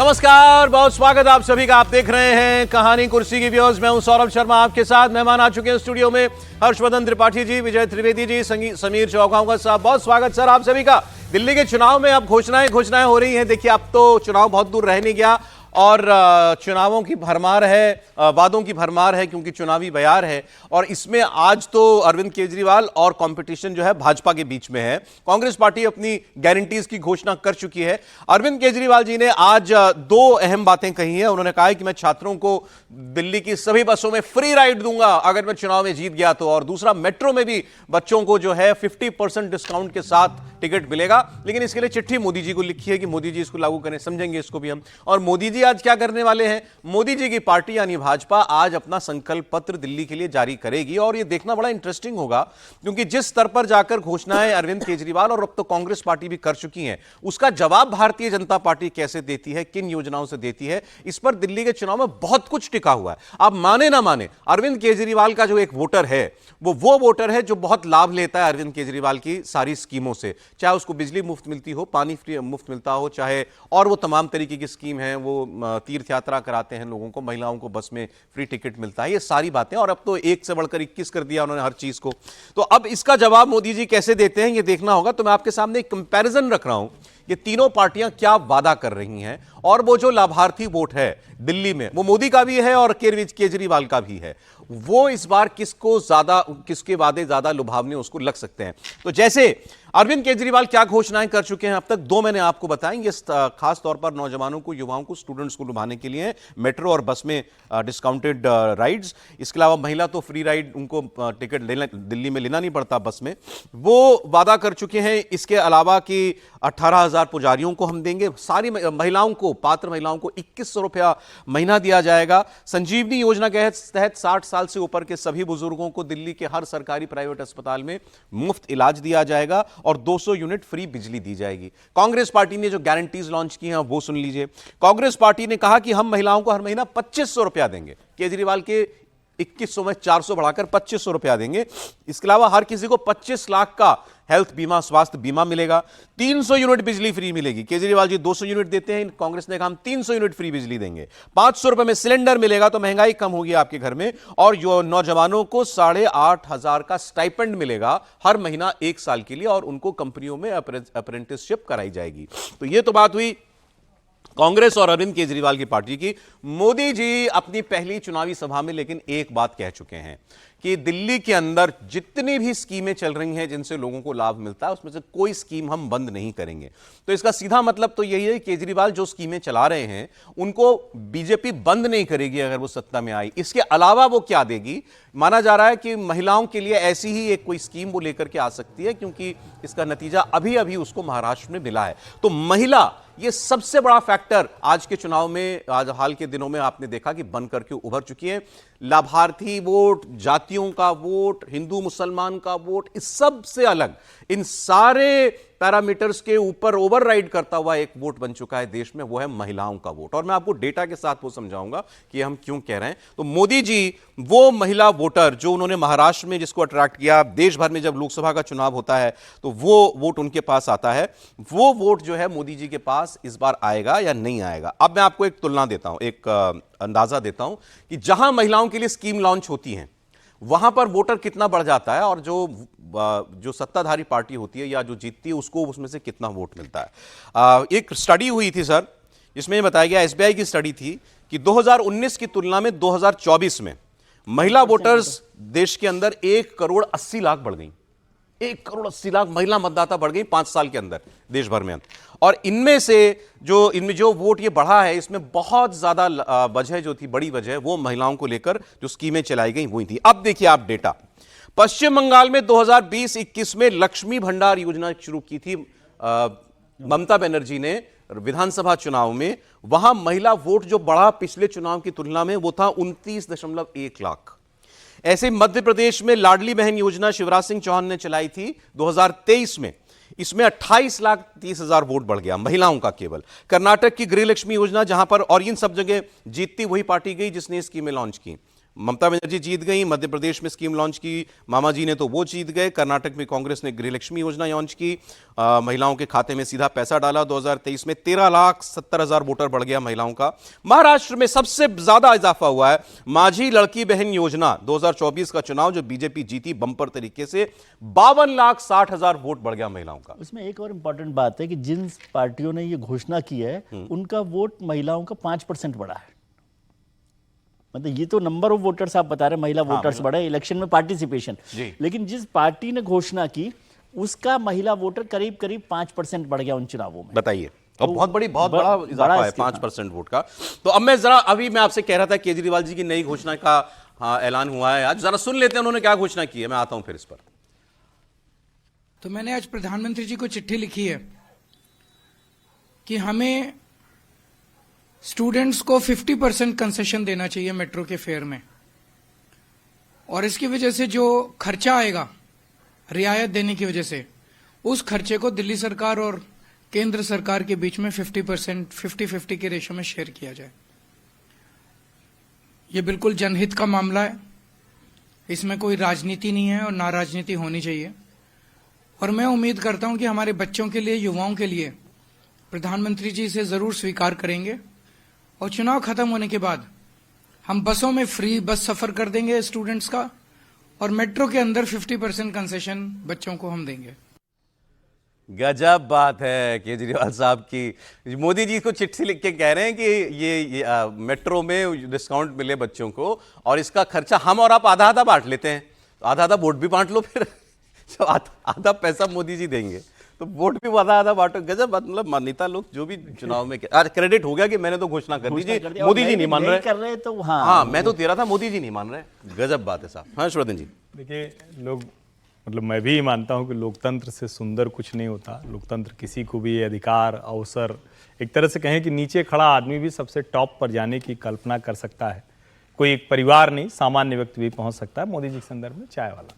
नमस्कार, बहुत स्वागत आप सभी का। आप देख रहे हैं कहानी कुर्सी की व्यूअर्स। मैं हूं सौरभ शर्मा, आपके साथ। मेहमान आ चुके हैं स्टूडियो में, हर्षवर्धन त्रिपाठी जी, विजय त्रिवेदी जी, समीर चौगांवकर साहब। बहुत स्वागत सर आप सभी का। दिल्ली के चुनाव में अब घोषणाएं हो रही हैं। देखिए, अब तो चुनाव बहुत दूर रह नहीं गया और चुनावों की भरमार है, वादों की भरमार है, क्योंकि चुनावी बयार है। और इसमें आज तो अरविंद केजरीवाल और कंपटीशन जो है भाजपा के बीच में है। कांग्रेस पार्टी अपनी गारंटीज की घोषणा कर चुकी है। अरविंद केजरीवाल जी ने आज दो अहम बातें कही हैं। उन्होंने कहा है कि मैं छात्रों को दिल्ली की सभी बसों में फ्री राइड दूंगा अगर मैं चुनाव में जीत गया तो, और दूसरा, मेट्रो में भी बच्चों को जो है 50% डिस्काउंट के साथ टिकट मिलेगा। लेकिन इसके लिए चिट्ठी मोदी जी को लिखी है कि मोदी जी इसको लागू करें। समझेंगे इसको भी हम। और मोदी जी आज क्या करने वाले हैं? मोदी जी की पार्टी यानी भाजपा आज अपना संकल्प पत्र दिल्ली के लिए जारी करेगी। और यह देखना बड़ा इंटरेस्टिंग होगा, क्योंकि जिस स्तर पर जाकर घोषणाएं अरविंद केजरीवाल और अब तो कांग्रेस पार्टी भी कर चुकी हैं, उसका जवाब भारतीय जनता पार्टी कैसे देती है, किन योजनाओं से देती है, इस पर दिल्ली के चुनाव में बहुत कुछ टिका हुआ है। आप माने ना माने, अरविंद केजरीवाल का जो एक वोटर है वो वोटर है जो बहुत लाभ लेता है अरविंद केजरीवाल की सारी स्कीमों से। चाहे उसको बिजली मुफ्त मिलती हो, पानी फ्री मुफ्त मिलता हो, चाहे और वो तमाम तरीके की स्कीम है, वो तीर्थ यात्रा कराते हैं लोगों को, महिलाओं को बस में फ्री टिकट मिलता है, ये सारी बातें। और अब तो एक से बढ़कर 21 कर दिया उन्होंने हर चीज को। तो अब इसका जवाब मोदी जी कैसे देते हैं ये देखना होगा। तो मैं आपके सामने एक कंपैरिजन रख रहा हूं, ये तीनों पार्टियां क्या वादा कर रही हैं, और वो जो लाभार्थी वोट है दिल्ली में, वो मोदी का भी है और केजरीवाल का भी है। वो इस बार किसके वादे ज्यादा लुभावने उसको लग सकते हैं। तो जैसे अरविंद केजरीवाल क्या घोषणाएं कर चुके हैं अब तक, दो मैंने आपको बताई। ये खास तौर पर नौजवानों को, युवाओं को, स्टूडेंट्स को लुभाने के लिए मेट्रो और बस में डिस्काउंटेड राइड्स। इसके अलावा महिला तो फ्री राइड, उनको टिकट दिल्ली में लेना नहीं पड़ता बस में, वो वादा कर चुके हैं। इसके अलावा कि 18,000 पुजारियों को हम देंगे, सारी महिलाओं को, पात्र महिलाओं को 2100 रुपया महीना दिया जाएगा। संजीवनी योजना के तहत 60 साल से ऊपर के सभी बुजुर्गों को दिल्ली के हर सरकारी प्राइवेट अस्पताल में मुफ्त इलाज दिया जाएगा और 200 यूनिट फ्री बिजली दी जाएगी। कांग्रेस पार्टी ने जो गारंटीज लॉन्च की हैं वो सुन लीजिए। कांग्रेस पार्टी ने कहा कि हम महिलाओं को हर महीना 2500 रुपया देंगे। केजरीवाल के 2100 में 400 बढ़ाकर 2500 रुपया देंगे। इसके अलावा हर किसी को 25 लाख का हेल्थ बीमा, स्वास्थ्य बीमा मिलेगा। 300 यूनिट बिजली फ्री मिलेगी। केजरीवाल जी 200 यूनिट देते हैं, कांग्रेस ने कहा हम 300 यूनिट फ्री बिजली देंगे। 500 रुपए में सिलेंडर मिलेगा, तो महंगाई कम होगी आपके घर में। और जो नौजवानों को 8,500 का स्टाइपेंड मिलेगा हर महीना 1 साल के लिए, और उनको कंपनियों में अप्रेंटिसशिप कराई जाएगी। तो यह तो बात हुई कांग्रेस और अरविंद केजरीवाल की पार्टी की। मोदी जी अपनी पहली चुनावी सभा में लेकिन एक बात कह चुके हैं कि दिल्ली के अंदर जितनी भी स्कीमें चल रही हैं जिनसे लोगों को लाभ मिलता है, उसमें से कोई स्कीम हम बंद नहीं करेंगे। तो इसका सीधा मतलब तो यही है कि केजरीवाल जो स्कीमें चला रहे हैं उनको बीजेपी बंद नहीं करेगी अगर वो सत्ता में आई। इसके अलावा वो क्या देगी? माना जा रहा है कि महिलाओं के लिए ऐसी ही एक कोई स्कीम वो लेकर के आ सकती है, क्योंकि इसका नतीजा अभी अभी उसको महाराष्ट्र में मिला है। तो महिला, ये सबसे बड़ा फैक्टर आज के चुनाव में, आज हाल के दिनों में आपने देखा कि बन करके उभर चुकी है। लाभार्थी वोट, जातियों का वोट, हिंदू मुसलमान का वोट, इस सब से अलग, इन सारे पैरामीटर्स के ऊपर ओवरराइड करता हुआ एक वोट बन चुका है देश में, वो है महिलाओं का वोट। और मैं आपको डेटा के साथ वो समझाऊंगा कि हम क्यों कह रहे हैं। तो मोदी जी वो महिला वोटर जो उन्होंने महाराष्ट्र में जिसको अट्रैक्ट किया, देश भर में जब लोकसभा का चुनाव होता है तो वो वोट उनके पास आता है। वो वोट जो है मोदी जी के पास इस बार आएगा या नहीं आएगा। अब मैं आपको एक तुलना देता हूं, एक अंदाजा देता हूं कि जहां महिलाओं के लिए स्कीम लॉन्च होती है वहां पर वोटर कितना बढ़ जाता है, और जो सत्ताधारी पार्टी होती है या जो जीतती है उसको उसमें से कितना वोट मिलता है। एक स्टडी हुई थी सर, जिसमें बताया गया, एसबीआई की स्टडी थी कि 2019 की तुलना में 2024 में महिला वोटर्स देश के अंदर 1,80,00,000 बढ़ गई। 1,80,00,000 महिला मतदाता बढ़ गई 5 साल के अंदर देश भर में। और इनमें जो वोट ये बढ़ा है, इसमें बहुत ज्यादा वजह जो थी, बड़ी वजह, वो महिलाओं को लेकर जो स्कीमें चलाई गई वही थी। अब देखिए आप डेटा, पश्चिम बंगाल में 2020-21 में लक्ष्मी भंडार योजना शुरू की थी ममता बनर्जी ने विधानसभा चुनाव में। वहां महिला वोट जो बढ़ा पिछले चुनाव की तुलना में, वो था 29.1 लाख। ऐसे मध्य प्रदेश में लाडली बहन योजना शिवराज सिंह चौहान ने चलाई थी 2023 में, इसमें 28,30,000 वोट बढ़ गया महिलाओं का केवल। कर्नाटक की गृहलक्ष्मी योजना, जहां पर, और इन सब जगह जीतती वही पार्टी गई जिसने स्कीमें लॉन्च की, ममता बनर्जी जीत गई, मध्य प्रदेश में स्कीम लॉन्च की मामा जी ने तो वो जीत गए, कर्नाटक में कांग्रेस ने गृहलक्ष्मी योजना लॉन्च की, महिलाओं के खाते में सीधा पैसा डाला। 2023 में 13,70,000 वोटर बढ़ गया महिलाओं का। महाराष्ट्र में सबसे ज्यादा इजाफा हुआ है माझी लड़की बहन योजना। 2024 का चुनाव जो बीजेपी जीती बंपर तरीके से, 52,60,000 वोट बढ़ गया महिलाओं का। उसमें एक और इंपॉर्टेंट बात है कि जिन पार्टियों ने ये घोषणा की है उनका वोट महिलाओं का 5% बढ़ा है। मतलब ये तो नंबर ऑफ वोटर्स आप बता रहे हैं, महिला वोटर्स बढ़े इलेक्शन में पार्टिसिपेशन, लेकिन जिस पार्टी ने घोषणा की उसका महिला वोटर करीब करीब 5% बढ़ गया उन चुनावों में। बताइए, और बहुत बड़ा इजाफा है 5% वोट का। तो अब मैं आपसे कह रहा था केजरीवाल जी की नई घोषणा का ऐलान हुआ है आज, जरा सुन लेते हैं उन्होंने क्या घोषणा की है। मैं आता हूं फिर इस पर। तो मैंने आज प्रधानमंत्री जी को चिट्ठी लिखी है कि हमें स्टूडेंट्स को 50% कंसेशन देना चाहिए मेट्रो के फेयर में, और इसकी वजह से जो खर्चा आएगा रियायत देने की वजह से, उस खर्चे को दिल्ली सरकार और केंद्र सरकार के बीच में 50% 50-50 के रेशो में शेयर किया जाए। ये बिल्कुल जनहित का मामला है, इसमें कोई राजनीति नहीं है और ना राजनीति होनी चाहिए। और मैं उम्मीद करता हूं कि हमारे बच्चों के लिए, युवाओं के लिए प्रधानमंत्री जी इसे जरूर स्वीकार करेंगे, और चुनाव खत्म होने के बाद हम बसों में फ्री बस सफर कर देंगे स्टूडेंट्स का, और मेट्रो के अंदर 50% कंसेशन बच्चों को हम देंगे। गजब बात है केजरीवाल साहब की। मोदी जी को चिट्ठी लिख के कह रहे हैं कि ये मेट्रो में डिस्काउंट मिले बच्चों को, और इसका खर्चा हम और आप आधा आधा बांट लेते हैं, आधा आधा वोट भी बांट लो, फिर आधा पैसा मोदी जी देंगे तो वोट भी आधा आधा बांटो। गजब, मतलब मान्यता लोग जो भी चुनाव में आज क्रेडिट हो गया कि मैंने तो घोषणा कर दी जी, मोदी जी नहीं मान रहे तो हाँ मैं तो दे रहा था, मोदी जी नहीं मान रहे। गजब बात है साहब। हर्षवर्धन जी, देखिए लोग, मतलब मैं भी मानता हूं कि लोकतंत्र से सुंदर कुछ नहीं होता। लोकतंत्र किसी को भी अधिकार, अवसर, एक तरह से कहें कि नीचे खड़ा आदमी भी सबसे टॉप पर जाने की कल्पना कर सकता है। कोई एक परिवार नहीं, सामान्य व्यक्ति भी पहुंच सकता है, मोदी जी के संदर्भ में चाय वाला।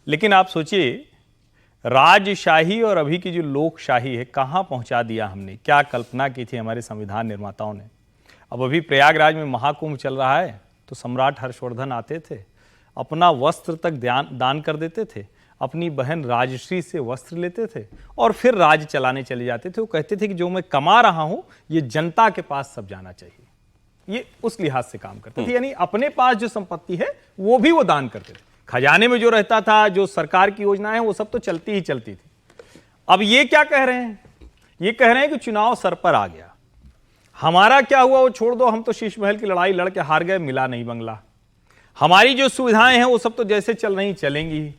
लेकिन आप सोचिए, राजशाही और अभी की जो लोकशाही है कहाँ पहुंचा दिया हमने। क्या कल्पना की थी हमारे संविधान निर्माताओं ने। अब अभी प्रयागराज में महाकुंभ चल रहा है तो सम्राट हर्षवर्धन आते थे, अपना वस्त्र तक दान कर देते थे, अपनी बहन राजश्री से वस्त्र लेते थे और फिर राज चलाने चले जाते थे। वो कहते थे कि जो मैं कमा रहा हूं ये जनता के पास सब जाना चाहिए। ये उस लिहाज से काम करते थे, यानी अपने पास जो संपत्ति है वो भी वो दान करते थे। खजाने में जो रहता था, जो सरकार की योजनाएं वो सब तो चलती ही चलती थी। अब ये क्या कह रहे हैं? ये कह रहे हैं कि चुनाव सर पर आ गया, हमारा क्या हुआ वो छोड़ दो, हम तो शीश महल की लड़ाई लड़के हार गए, मिला नहीं बंगला। हमारी जो सुविधाएं हैं वो सब तो जैसे चल रही चलेंगी,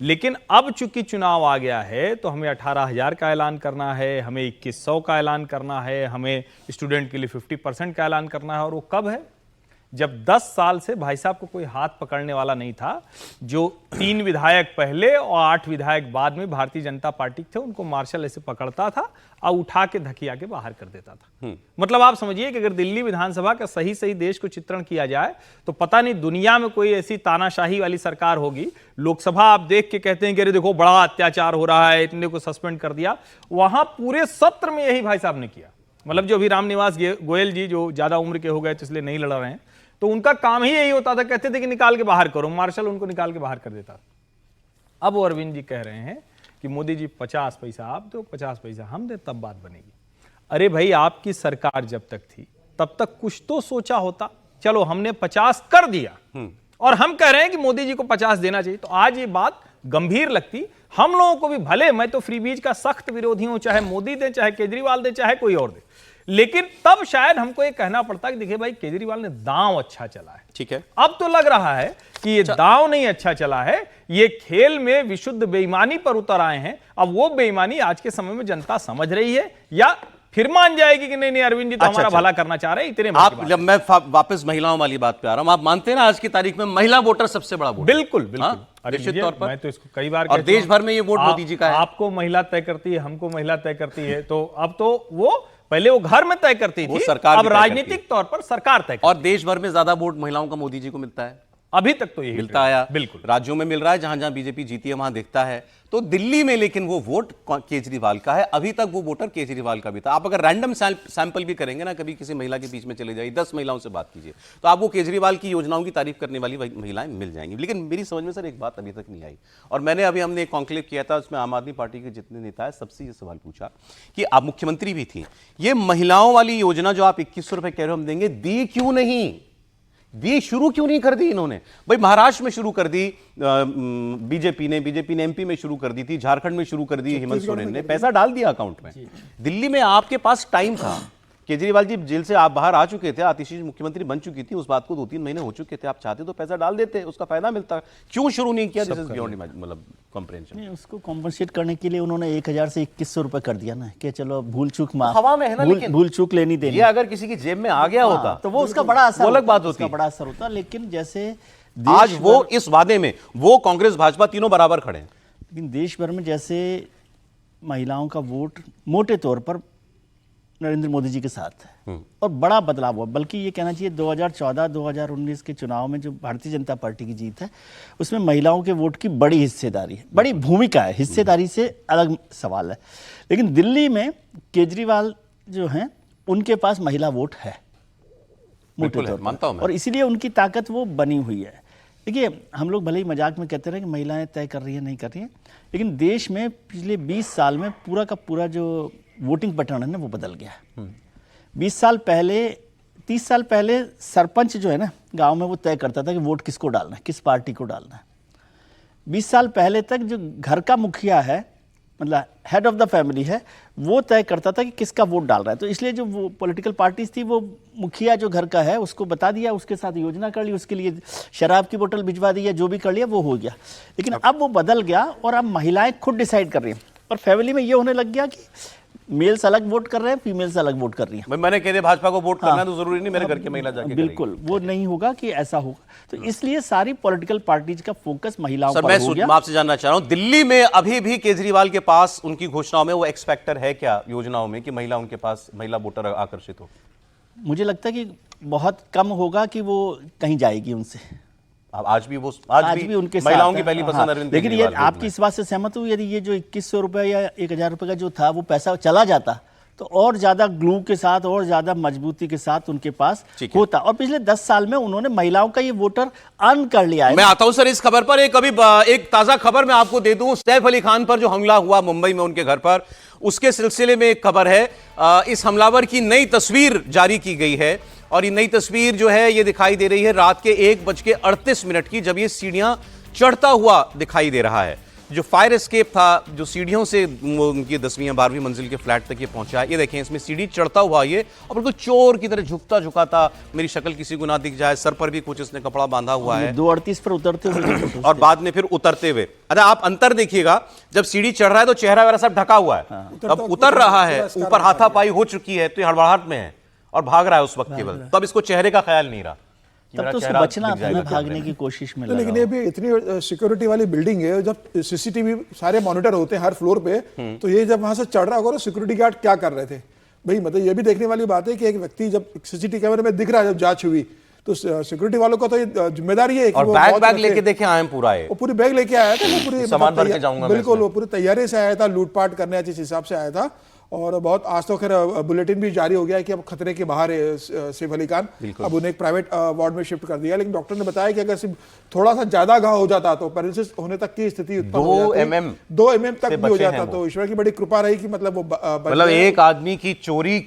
लेकिन अब चूंकि चुनाव आ गया है तो हमें 18,000 का ऐलान करना है, हमें 2100 का ऐलान करना है, हमें स्टूडेंट के लिए 50% का ऐलान करना है। और वो कब है? जब 10 साल से भाई साहब को कोई हाथ पकड़ने वाला नहीं था। जो 3 विधायक पहले और 8 विधायक बाद में भारतीय जनता पार्टी थे, उनको मार्शल ऐसे पकड़ता था और उठा के धकिया के बाहर कर देता था। मतलब आप समझिए कि अगर दिल्ली विधानसभा का सही सही देश को चित्रण किया जाए तो पता नहीं दुनिया में कोई ऐसी तानाशाही वाली सरकार होगी। लोकसभा आप देख के कहते हैं कि अरे देखो बड़ा अत्याचार हो रहा है, इतने को सस्पेंड कर दिया। वहां पूरे सत्र में यही भाई साहब ने किया। मतलब जो अभी रामनिवास गोयल जी जो ज्यादा उम्र के हो गए तो इसलिए नहीं लड़ रहे हैं, तो उनका काम ही यही होता था, कहते थे कि निकाल के बाहर करो, मार्शल उनको निकाल के बाहर कर देता। अब वो अरविंद जी कह रहे हैं कि मोदी जी 50 पैसा आप दो, 50 पैसा हम दे, तब बात बनेगी। अरे भाई, आपकी सरकार जब तक थी तब तक कुछ तो सोचा होता। चलो हमने 50 कर दिया और हम कह रहे हैं कि मोदी जी को 50 देना चाहिए, तो आज ये बात गंभीर लगती हम लोगों को भी। भले मैं तो फ्री बीज का सख्त विरोधी हूं, चाहे मोदी दे, चाहे केजरीवाल दे, चाहे कोई और दे, लेकिन तब शायद हमको ये कहना पड़ता कि देखिए भाई, केजरीवाल ने दांव अच्छा चला है। ठीक है, अब तो लग रहा है कि ये दांव नहीं अच्छा चला है, ये खेल में विशुद्ध बेईमानी पर उतर आए हैं। अब वो बेईमानी आज के समय में जनता समझ रही है या फिर मान जाएगी कि नहीं नहीं अरविंद जी तो हमारा भला करना चाह रहे हैं। इतने आप, जब मैं वापस महिलाओं वाली बात पे आ रहा हूं, आप मानते हैं ना आज की तारीख में महिला वोटर सबसे बड़ा वोट? बिल्कुल बिल्कुल, निश्चित तौर पर। मैं तो इसको कई बार और देश भर में ये वोट मोदी जी का है। आपको महिला तय करती है, हमको महिला तय करती है, तो अब तो वो पहले वो घर में तय करती थी, सरकार अब राजनीतिक तौर पर सरकार तय करती है। और देश भर में ज्यादा वोट महिलाओं का मोदी जी को मिलता है। अभी तक तो यही मिलता आया, बिल्कुल राज्यों में मिल रहा है, जहां जहां बीजेपी जीती है वहां दिखता है। तो दिल्ली में लेकिन वो वोट केजरीवाल का है, अभी तक वो वोटर केजरीवाल का भी था। आप अगर रैंडम सैंपल भी करेंगे ना, कभी किसी महिला के बीच में चले जाइए, 10 महिलाओं से बात कीजिए, तो आपको केजरीवाल की योजनाओं की तारीफ करने वाली महिलाएं मिल जाएंगी। लेकिन मेरी समझ में सर एक बात अभी तक नहीं आई, और हमने एक कॉन्क्लेव किया था, उसमें आम आदमी पार्टी के जितने नेता है सबसे ये सवाल पूछा कि आप मुख्यमंत्री भी थी, ये महिलाओं वाली योजना जो आप 2100 रुपए कह रहे हो हम देंगे, दी क्यों नहीं, दी शुरू क्यों नहीं कर दी इन्होंने? भाई महाराष्ट्र में शुरू कर दी बीजेपी ने एमपी में शुरू कर दी थी, झारखंड में शुरू कर दी हेमंत सोरेन ने, पैसा डाल दिया अकाउंट में। दिल्ली में आपके पास टाइम था, केजरीवाल जी जेल से आप बाहर आ चुके थे, आतिशी मुख्यमंत्री बन चुकी थी, उस बात को 2-3 महीने हो चुके थे, आप चाहते तो पैसा डाल देते, उसका फायदा मिलता, क्यों शुरू नहीं किया? दिस इज बियॉन्ड मतलब कॉम्प्रिहेंशन। नहीं, उसको कॉम्पनसेट करने के लिए उन्होंने 1000 से 2100 रुपए कर दिया ना, कि चलो भूल चूक माफ, हवा में है ना, लेकिन भूल चूक लेनी देनी, ये अगर किसी की जेब में आ गया होता तो वो उसका बड़ा असर, वो अलग बात होती, उसका बड़ा असर होता। लेकिन जैसे आज वो इस वादे में वो कांग्रेस भाजपा तीनों बराबर खड़े हैं, लेकिन देश भर में जैसे महिलाओं का वोट मोटे तौर पर नरेंद्र मोदी जी के साथ है और बड़ा बदलाव हुआ, बल्कि ये कहना चाहिए 2014-2019 के चुनाव में जो भारतीय जनता पार्टी की जीत है उसमें महिलाओं के वोट की बड़ी हिस्सेदारी है, बड़ी भूमिका है, हिस्सेदारी से अलग सवाल है। लेकिन दिल्ली में केजरीवाल जो हैं उनके पास महिला वोट है मोटे तौर पर, और इसीलिए उनकी ताकत वो बनी हुई है। देखिए, हम लोग भले ही मजाक में कहते रहे कि महिलाएं तय कर रही है नहीं कर रही हैं, लेकिन देश में पिछले 20 साल में पूरा का पूरा जो वोटिंग पैटर्न है ना वो बदल गया है। 20 साल पहले 30 साल पहले सरपंच जो है ना गांव में वो तय करता था कि वोट किसको डालना है, किस पार्टी को डालना है। 20 साल पहले तक जो घर का मुखिया है, मतलब हेड ऑफ द फैमिली है, वो तय करता था कि किसका वोट डाल रहा है। तो इसलिए जो वो पॉलिटिकल पार्टीज थी वो मुखिया जो घर का है उसको बता दिया, उसके साथ योजना कर ली, उसके लिए शराब की बोतल भिजवा दी, या जो भी कर लिया वो हो गया। लेकिन अब वो बदल गया और अब महिलाएं खुद डिसाइड कर रही हैं, और फैमिली में ये होने लग गया कि मेल्स अलग वोट कर रहे हैं, फीमेल्स अलग वोट कर रही हैं। मैंने कह दिया भाजपा को वोट करना है तो जरूरी नहीं मेरे घर की महिला जाके बिल्कुल वो नहीं होगा कि ऐसा होगा। तो इसलिए सारी पॉलिटिकल पार्टीज का फोकस महिलाओं पर हो गया। मैं आपसे जानना चाह रहा हूं, दिल्ली में अभी भी केजरीवाल के पास उनकी घोषणाओं में वो एक्स फैक्टर है क्या, योजनाओं में, कि महिला उनके पास महिला वोटर आकर्षित हो? मुझे लगता है कि बहुत कम होगा कि वो कहीं जाएगी उनसे। आज भी उनके महिलाओं की पहली पसंद अरविंद लेकिन ये आपकी इस बात से सहमत हूँ, यदि ये जो 2100 रुपए या 1000 रुपए का जो था वो पैसा चला जाता तो और ज्यादा ग्लू के साथ और ज्यादा मजबूती के साथ उनके पास होता। और पिछले 10 साल में उन्होंने महिलाओं का ये वोटर अर्न कर लिया है। मैं आता हूं सर इस खबर पर, एक ताजा खबर मैं आपको दे दूं। सैफ अली खान पर जो हमला हुआ मुंबई में उनके घर पर, उसके सिलसिले में एक खबर है। इस हमलावर की नई तस्वीर जारी की गई है, और ये नई तस्वीर जो है ये दिखाई दे रही है रात के 1:38 की, जब ये सीढ़ियां चढ़ता हुआ दिखाई दे रहा है। जो फायर एस्केप था, जो सीढ़ियों से उनकी 10वीं या 12वीं मंजिल के फ्लैट तक ये पहुंचा, ये देखें, इसमें सीढ़ी चढ़ता हुआ ये, और बिल्कुल चोर की तरह झुकता झुकाता, मेरी शक्ल किसी को ना दिख जाए, सर पर भी कुछ इसने कपड़ा बांधा हुआ है, 2:38 पर उतरते हुए और बाद में फिर उतरते हुए। अच्छा, आप अंतर देखिएगा, जब सीढ़ी चढ़ रहा है तो चेहरा वगैरह सब ढका हुआ है, अब उतर रहा है, ऊपर हाथापाई हो चुकी है, तो ये हड़बड़ाहट में है और भाग रहा है उस वक्त केवल, तब इसको चेहरे का ख्याल नहीं रहा, तब तो उसको बचना था ना, भागने की कोशिश में। लेकिन ये भी इतनी सिक्योरिटी वाली बिल्डिंग है, जब सीसीटीवी सारे मॉनिटर होते हैं हर फ्लोर पे, तो ये जब वहां से चढ़ रहा होगा तो सिक्योरिटी गार्ड क्या कर रहे थे भाई? मतलब ये भी देखने वाली बात है कि एक व्यक्ति जब सीसीटीवी कैमरे में दिख रहा है, जब जांच हुई, तो सिक्योरिटी वालों का तो ये जिम्मेदारी है। और बैग लेके देखे आए पूरा, वो पूरी बैग लेके आया था, वो पूरी सामान भर के जाऊंगा, बिल्कुल वो पूरी तैयारी से आया था, लूटपाट करने जिस हिसाब से आया था। और बहुत आज तो खैर बुलेटिन भी जारी हो गया है कि अब खतरे के बाहर है सैफ अली खान, अब उन्हें एक प्राइवेट वार्ड में शिफ्ट कर दिया। लेकिन डॉक्टर ने बताया कि अगर सिर्फ थोड़ा सा ज्यादा घाव हो जाता तो पैरालिसिस होने तक की स्थिति उत्पन्न हो जाती, 2 mm तक भी हो जाता। तो ईश्वर की बड़ी कृपा रही कि मतलब वो एक आदमी की चोरी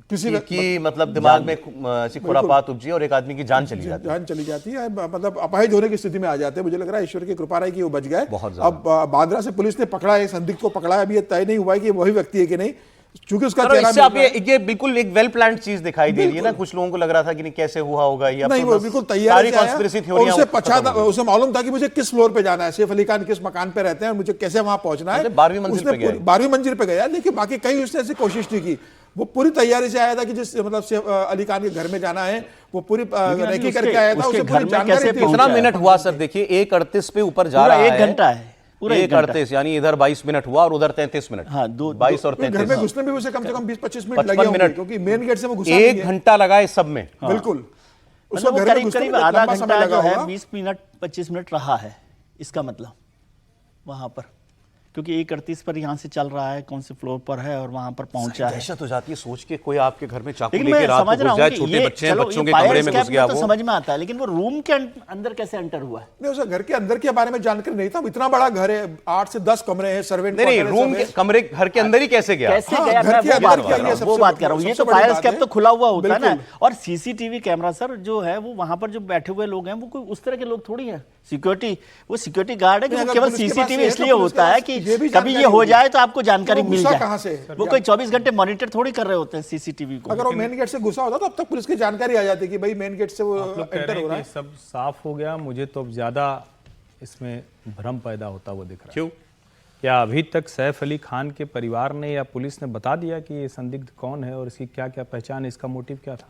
किसी की मतलब दिमाग में ऐसी खुरापात उपजी और एक आदमी की जान चली जाती है, मतलब अपाहिज होने की स्थिति में आ जाते हैं। मुझे लग रहा है ईश्वर की कृपा रही कि वो बच गए। अब बांद्रा से पुलिस ने पकड़ा है, संदिग्ध को पकड़ा है, अभी ये तय नहीं हुआ है कि वही व्यक्ति है कि नहीं, क्योंकि उसका ये बिल्कुल एक वेल प्लान्ड चीज दिखाई दे रही है ना। कुछ लोगों को लग रहा था कि नहीं कैसे हुआ होगा, ये नहीं, वो बिल्कुल तैयारी उसे मालूम था कि मुझे किस फ्लोर पे जाना है, सैफ अली खान किस मकान पे रहते हैं और मुझे कैसे वहां पहुंचना है। 12वीं मंजिल पे गया, लेकिन बाकी कहीं उसने ऐसी कोशिश नहीं की। वो पूरी तैयारी से आया था कि जिस मतलब सैफ अली खान के घर में जाना है, वो पूरी रेकी करके आया था। उसे पूरी जानकारी थी। कितना मिनट हुआ सर? देखिए 1:38 पे ऊपर जा रहा है, 1 घंटा है, पूरा 1:38, यानी इधर 22 मिनट हुआ और उधर 33 मिनट। हाँ, 22 और 33। घर में घुसने में उसे कम से कम 20-25 मिनट लगे होंगे, क्योंकि मेन गेट से वो घुसा 1 घंटा लगा इस सब में। बिल्कुल। उसको मतलब वो घर में करीब घुसने करीब में आधा लंबा समय घंटा लगा जो है होगा। 20 मिनट 25 मिनट रहा है, इसका मतलब वहां पर, क्योंकि 1:38 पर यहाँ से चल रहा है, कौन से फ्लोर पर है और वहां पर पहुंचा है। दहशत हो जाती है सोच के कोई आपके घर में चाकू लेकिन लेके मैं रात को समझ रहा घुस जाए, हूँ कि छोटे ये बच्चे हैं, चलो बच्चों ये के फायर कमरे में स्केप घुस गया तो वो। समझ में आता है, लेकिन वो रूम के अंदर कैसे एंटर हुआ है? नहीं, उसे घर के अंदर के बारे में जानकारी नहीं था। इतना बड़ा घर है, 8 से 10 कमरे हैं, सर्वेंट नहीं रूम के कमरे घर के अंदर ही कैसे गया? कैसे हाँ, गया, घर मैं के वो अंदर बात के कर लिए रहा हूँ, वो सबसे- बात कर रहा हूँ। ये सबसे तो बड़ी फायर बात स्केप है। तो खुला हुआ होता है ना, बिल्कुल। और सीसीटीवी कैमरा सर जो है वो वहां पर जो बैठे हुए लोग हैं वो कोई उस तरह के लोग थोड़ी है। सिक्योरिटी, वो सिक्योरिटी गार्ड है कि नहीं, वो अगर केवल पुलिस के पास सीसीटीवी ये है, तो इसलिए पुलिस के होता है पास कि ये भी कभी ये जानकारी हो होगी। जाए तो आपको जानकारी तो वो मिल घुसा जाए। कहाँ से? वो कोई 24 घंटे मॉनिटर थोड़ी कर रहे होते हैं सीसीटीवी को। अगर वो मेन गेट से घुसा होता तो अब तक पुलिस की जानकारी आ जाती कि भाई मेन गेट से वो आप लोग कह एंटर रहे हो रहा हैं है। कि सब साफ हो गया, मुझे तो अब ज्यादा इसमें भ्रम पैदा होता हुआ दिख रहा है। क्यों? क्या अभी तक सैफ अली खान के परिवार ने या पुलिस ने बता दिया कि ये संदिग्ध कौन है और इसकी क्या क्या पहचान है, इसका मोटिव क्या था?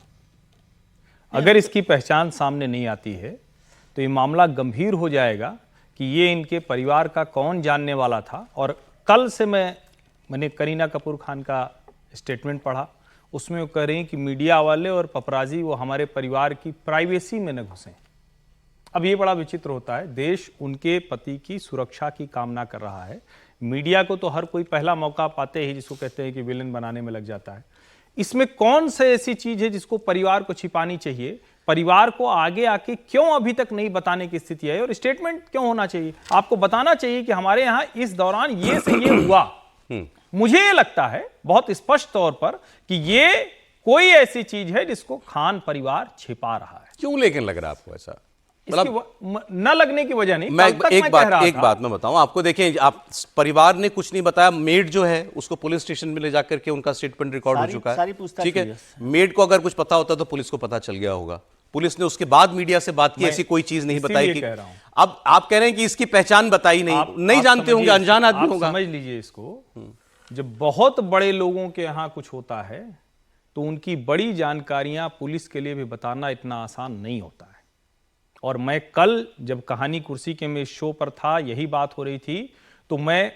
अगर इसकी पहचान सामने नहीं आती है तो ये मामला गंभीर हो जाएगा कि ये इनके परिवार का कौन जानने वाला था। और कल से मैंने करीना कपूर खान का स्टेटमेंट पढ़ा, उसमें वो कह रही कि मीडिया वाले और पपराजी वो हमारे परिवार की प्राइवेसी में न घुसें। अब ये बड़ा विचित्र होता है, देश उनके पति की सुरक्षा की कामना कर रहा है, मीडिया को तो हर कोई पहला मौका पाते ही जिसको कहते हैं कि विलेन बनाने में लग जाता है। इसमें कौन सी ऐसी चीज है जिसको परिवार को छिपानी चाहिए? परिवार को आगे आके क्यों अभी तक नहीं बताने की स्थिति है और स्टेटमेंट क्यों होना चाहिए? आपको बताना चाहिए कि हमारे यहां इस दौरान ये से ये हुआ। मुझे ये लगता है बहुत स्पष्ट तौर पर कि ये कोई ऐसी चीज है जिसको खान परिवार छिपा रहा है। क्यों लेकिन लग रहा है आपको ऐसा? न लगने की वजह नहीं। मैं कल तक एक मैं कह रहा बात था। मैं बताऊं आपको, देखें आप परिवार ने कुछ नहीं बताया, मेड जो है उसको पुलिस स्टेशन में ले जाकर के उनका स्टेटमेंट रिकॉर्ड हो चुका सारी है, पूछताछ ठीक हुई है। है। मेड को अगर कुछ पता होता तो पुलिस को पता चल गया होगा, पुलिस ने उसके बाद मीडिया से बात की, ऐसी कोई चीज नहीं इसीलिए बताई कि कह रहा हूं। अब आप कह रहे हैं कि इसकी पहचान बताई नहीं, नहीं आप जानते होंगे, समझिए, अनजान आदमी आप होगा। समझ लीजिए इसको, जब बहुत बड़े लोगों के यहां कुछ होता है तो उनकी बड़ी जानकारियां पुलिस के लिए भी बताना इतना आसान नहीं होता है। और मैं कल जब कहानी कुर्सी के में शो पर था, यही बात हो रही थी, तो मैं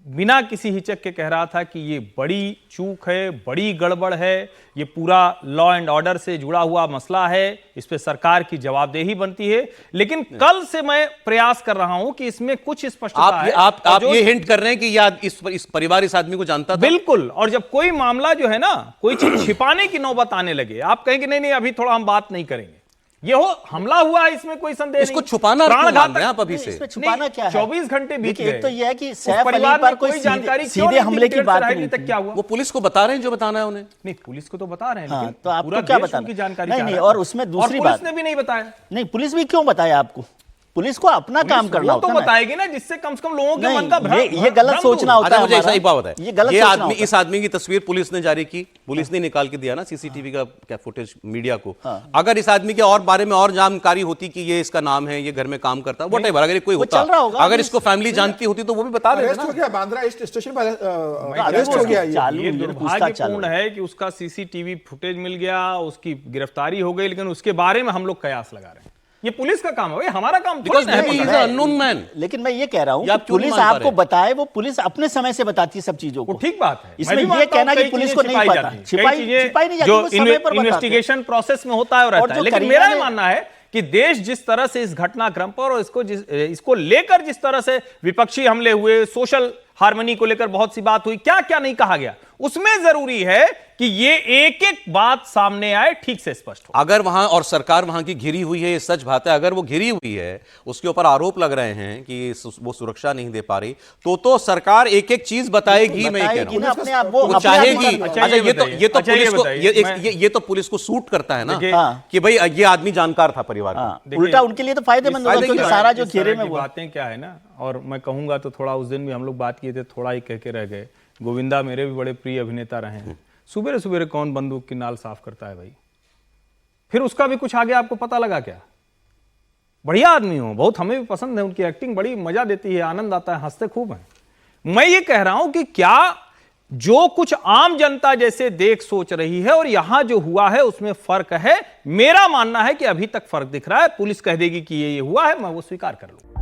बिना किसी हिचक के कह रहा था कि ये बड़ी चूक है, बड़ी गड़बड़ है, ये पूरा लॉ एंड ऑर्डर से जुड़ा हुआ मसला है, इस पे सरकार की जवाबदेही बनती है। लेकिन कल से मैं प्रयास कर रहा हूं कि इसमें कुछ स्पष्टता है। आप और जो- ये हिंट कर रहे हैं कि याद इस परिवार इस आदमी को जानता था। बिल्कुल। और जब कोई मामला जो है ना, कोई चीज छिपाने की नौबत आने लगे, आप कहेंगे नहीं नहीं अभी थोड़ा हम बात नहीं करेंगे, ये हो हमला हुआ है, इसमें कोई संदेह इसको नहीं। छुपाना क्यों मान रहे हैं आप अभी से? इसमें छुपाना क्या है? 24 घंटे बीत देखिए, गए। एक तो यह है कि उस सैफ अली परिवार पर ने कोई जानकारी क्यों सीधे नहीं हमले दी? की बात डेढ़ नहीं तक क्या हुआ? वो पुलिस को बता रहे हैं जो बताना है उन्हें। नहीं, पुलिस को तो बता रहे हैं, हाँ, लेकिन तो आपको पूरा क्या देश बताना? उनकी जानकारी नहीं, चाह नहीं, रहा है। और उसमें दूसरी पुलिस बात- ने भी नहीं बताया। नहीं, पुलिस भी क्यों बताया आपको? पुलिस को अपना काम करना वो तो होता है ना। बताएगी ना, जिससे कम से कम लोगों के नहीं, मन का भ्रम, ये गलत भ्रम सोचना दूर। होता अच्छा है मुझे हमारा। सही बात बताए, ये गलत ये सोचना आदमी, होता है। इस आदमी की तस्वीर पुलिस ने जारी की, पुलिस ने निकाल के दिया ना सीसीटीवी का क्या फुटेज मीडिया को। अगर इस आदमी के और बारे में और जानकारी होती कि ये इसका नाम है, ये घर में काम करता, व्हाटएवर, अगर कोई होता, चल रहा होगा, अगर इसको फैमिली जानती होती तो वो भी बता देते अरेस्ट हो ना। गया बांद्रा स्टेशन पर, मैं अरेस्ट क्या हो गया बोलूं? ये। चालू ये है, पूछताछ दुर्भाग्यपूर्ण चालू है कि उसका सीसीटीवी फुटेज मिल गया, उसकी गिरफ्तारी हो गई, लेकिन उसके बारे में हम लोग कयास लगा रहे हैं। ये पुलिस का काम है भाई, हमारा काम थोड़ी Because ना है maybe पता he's है। an unknown man. लेकिन मैं ये कह रहा हूं ये आप कि क्यों नहीं पुलिस मान पा आपको रहे? बताए, वो पुलिस अपने समय से बताती है सब चीजों को। वो ठीक बात है। इसमें मैं भी ये मानता कहना हूं कि कई पुलिस चीजें को नहीं छिपाई पता, जाती हैं। छिपाई कई चीजें नहीं जाती, जो वो समय पर बताते हैं। इन्वेस्टिगेशन प्रोसेस में होता है और और रहता है। जो लेकिन करीना मेरा ये ने- मानना है कि देश जिस तरह से इस घटनाक्रम पर और इसको लेकर जिस तरह से विपक्षी हमले हुए, सोशल हार्मनी को लेकर बहुत सी बात हुई, क्या क्या नहीं कहा गया, उसमें जरूरी है कि ये एक एक बात सामने आए, ठीक से स्पष्ट हो। अगर वहां और सरकार वहां की घिरी हुई है, ये सच बात है, अगर वो घिरी हुई है, उसके ऊपर आरोप लग रहे हैं कि वो सुरक्षा नहीं दे पा रही, तो सरकार एक एक चीज बताएगी। मैं ये कह रहा बताएगी ना, हूं अपने आप वो वो अपने आप चाहेगी। ही- अच्छा, अच्छा, ये ये तो बताइए। अच्छा, ये पुलिस को बताइए। ये तो पुलिस को सूट करता है ना देखिए, हाँ। कि भाई ये आदमी जानकार था परिवार का। हाँ, देखिए, उल्टा उनके लिए तो फायदेमंद होगा, फायदे क्योंकि की सारा जो इस तरह घेरे में की हुआ। बातें क्या है ना, और मैं कहूंगा तो थोड़ा उस दिन भी हम लोग बात किए थे, थोड़ा ही कह के रह गए। गोविंदा मेरे भी बड़े प्रिय अभिनेता रहे हैं। सुबेरे सुबेरे कौन बंदूक की नाल साफ करता है भाई? फिर उसका भी कुछ आगे आपको पता लगा क्या? बढ़िया आदमी हो, बहुत हमें भी पसंद है, उनकी एक्टिंग बड़ी मजा देती है, आनंद आता है, हंसते खूब हैं। मैं ये कह रहा हूं कि क्या जो कुछ आम जनता जैसे देख सोच रही है और यहां जो हुआ है उसमें फर्क है? मेरा मानना है कि अभी तक फर्क दिख रहा है। पुलिस कह देगी कि ये हुआ है, मैं वो स्वीकार कर लूं।